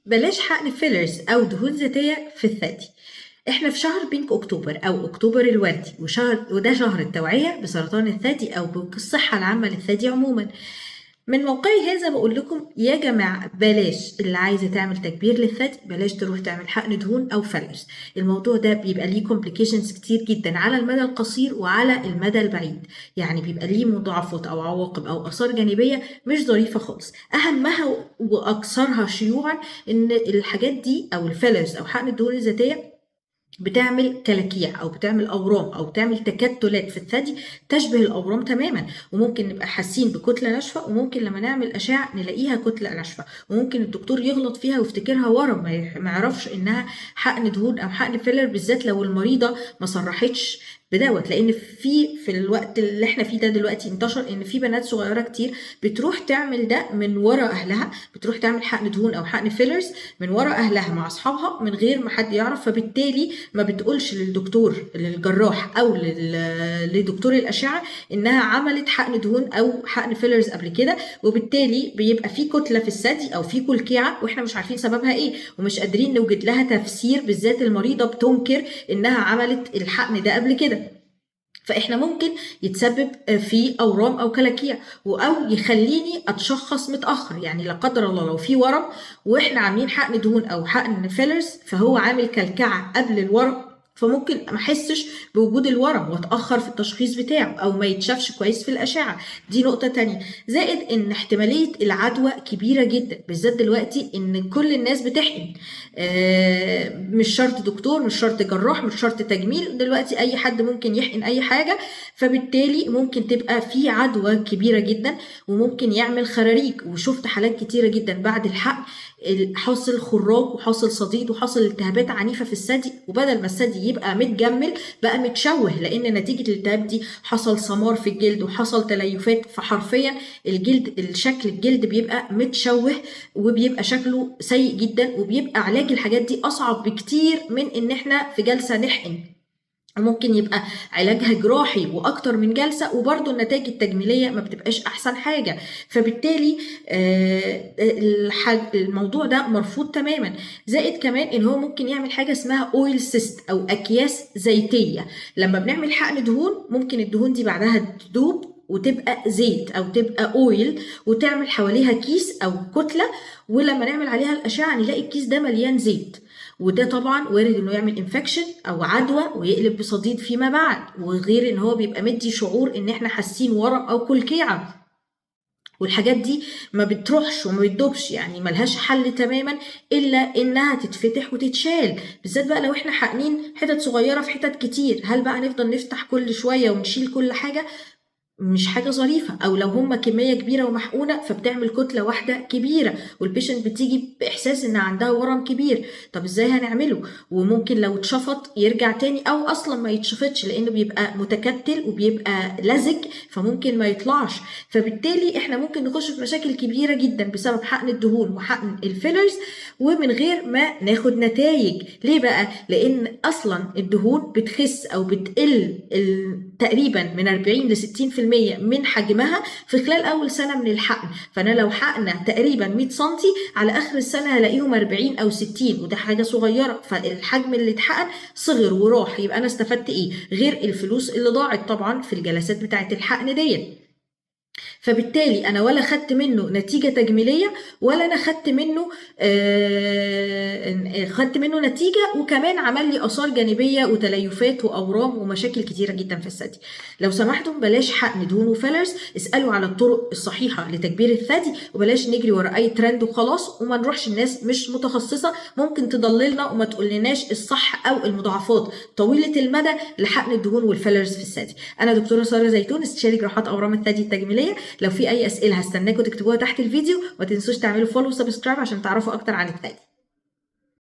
بلاش حقن فيلرز او دهون ذاتيه في الثدي. احنا في شهر بينك اكتوبر او اكتوبر الوردي، وده شهر التوعيه بسرطان الثدي او بالصحه العامه للثدي عموما. من موقعي هذا بقول لكم يا جماعة بلاش، اللي عايزة تعمل تكبير للثدي بلاش تروح تعمل حقن دهون أو فيلرز. الموضوع ده بيبقى ليه كومبليكيشنز كتير جدا على المدى القصير وعلى المدى البعيد، يعني بيبقى ليه مضاعفات أو عواقب أو آثار جانبية مش ظريفة خالص. أهمها وأكثرها شيوعا إن الحاجات دي أو الفيلرز أو حقن الدهون الذاتية بتعمل كلاكيع او بتعمل اورام او بتعمل تكتلات في الثدي تشبه الاورام تماما، وممكن نبقى حاسين بكتله ناشفه، وممكن لما نعمل اشعه نلاقيها كتله ناشفه، وممكن الدكتور يغلط فيها ويفتكرها ورم ما يعرفش انها حقن دهون او حقن فيلر، بالذات لو المريضه ما صرحتش بدوت. لان في الوقت اللي احنا فيه ده دلوقتي انتشر ان في بنات صغيره كتير بتروح تعمل ده من ورا اهلها، بتروح تعمل حقن دهون او حقن فيلرز من ورا اهلها مع اصحابها من غير ما حد يعرف، فبالتالي ما بتقولش للدكتور للجراح او لدكتور الاشعه انها عملت حقن دهون او حقن فيلرز قبل كده، وبالتالي بيبقى في كتله في الثدي او في كلكيعه واحنا مش عارفين سببها ايه ومش قادرين نوجد لها تفسير، بالذات المريضه بتنكر انها عملت الحقن ده قبل كده. فاحنا ممكن يتسبب في اورام او كلاكيع او يخليني اتشخص متاخر، يعني لا قدر الله لو في ورم واحنا عاملين حقن دهون او حقن فيلرز فهو عامل كلكعه قبل الورم، فممكن ما احسش بوجود الورم واتاخر في التشخيص بتاعه او ما يتشافش كويس في الاشعه. دي نقطه تانية، زائد ان احتماليه العدوى كبيره جدا، بالذات دلوقتي ان كل الناس بتحقن. مش شرط دكتور، مش شرط جراح، مش شرط تجميل، دلوقتي اي حد ممكن يحقن اي حاجه، فبالتالي ممكن تبقى في عدوى كبيره جدا وممكن يعمل خراريج. وشفت حالات كتيره جدا بعد الحقن حاصل خراج وحاصل صديد وحاصل التهابات عنيفه في الثدي، وبدل ما الثدي يبقى متجمل بقى متشوه، لان نتيجه الالتهاب دي حصل سمار في الجلد وحصل تليفات، فحرفيا الشكل الجلد بيبقى متشوه وبيبقى شكله سيء جدا، وبيبقى علاج الحاجات دي اصعب بكتير من ان احنا في جلسه نحقن. ممكن يبقى علاجها جراحي واكتر من جلسه وبرضه النتائج التجميليه ما بتبقاش احسن حاجه، فبالتالي الموضوع ده مرفوض تماما. زائد كمان ان هو ممكن يعمل حاجه اسمها اويل سيست او اكياس زيتيه. لما بنعمل حقن دهون ممكن الدهون دي بعدها تدوب وتبقى زيت او تبقى اويل وتعمل حواليها كيس او كتله، ولما نعمل عليها الاشعه نلاقي الكيس ده مليان زيت، وده طبعا وارد انه يعمل انفكشن او عدوى ويقلب بصديد فيما بعد، وغير ان هو بيبقى مدي شعور ان احنا حاسين ورم او كلكيعه. والحاجات دي ما بتروحش وما بتدوبش، يعني ملهاش حل تماما الا انها تتفتح وتتشال، بالذات بقى لو احنا حقنين حتت صغيره في حتت كتير. هل بقى نفضل نفتح كل شويه ونشيل كل حاجه؟ مش حاجة ظريفة. او لو هما كمية كبيرة ومحقونة فبتعمل كتلة واحدة كبيرة والبيشنت بتيجي باحساس ان عندها ورم كبير، طب ازاي هنعمله؟ وممكن لو اتشفط يرجع تاني او اصلا ما يتشفطش لانه بيبقى متكتل وبيبقى لزج فممكن ما يطلعش، فبالتالي احنا ممكن نخش في مشاكل كبيرة جدا بسبب حقن الدهون وحقن الفيلرز ومن غير ما ناخد نتائج. ليه بقى؟ لان اصلا الدهون بتخس او بتقل تقريبا من 40 ل 60% من حجمها في خلال اول سنه من الحقن، فانا لو حقنه تقريبا 100 سم على اخر السنه هلاقيهم 40 او 60، وده حاجه صغيره، فالحجم اللي اتحقن صغر وراح، يبقى انا استفدت ايه غير الفلوس اللي ضاعت طبعا في الجلسات بتاعه الحقن ديت؟ فبالتالي انا ولا خدت منه نتيجه تجميليه ولا انا خدت منه نتيجه، وكمان عمل لي اثار جانبيه وتليفات واورام ومشاكل كتيره جدا في الثدي. لو سمحتم بلاش حقن دهون وفيلرز، اسالوا على الطرق الصحيحه لتكبير الثدي، وبلاش نجري ورا اي ترند وخلاص، وما نروحش الناس مش متخصصه ممكن تضللنا وما تقولناش الصح او المضاعفات طويله المدى لحقن الدهون والفيلرز في الثدي. انا دكتوره ساره زيتون، استشاري جراحات اورام الثدي التجميليه. لو في اي اسئله هستناكم تكتبوها تحت الفيديو، وما تنسوش تعملوا فولو وسبسكرايب عشان تعرفوا اكتر عن الثدي.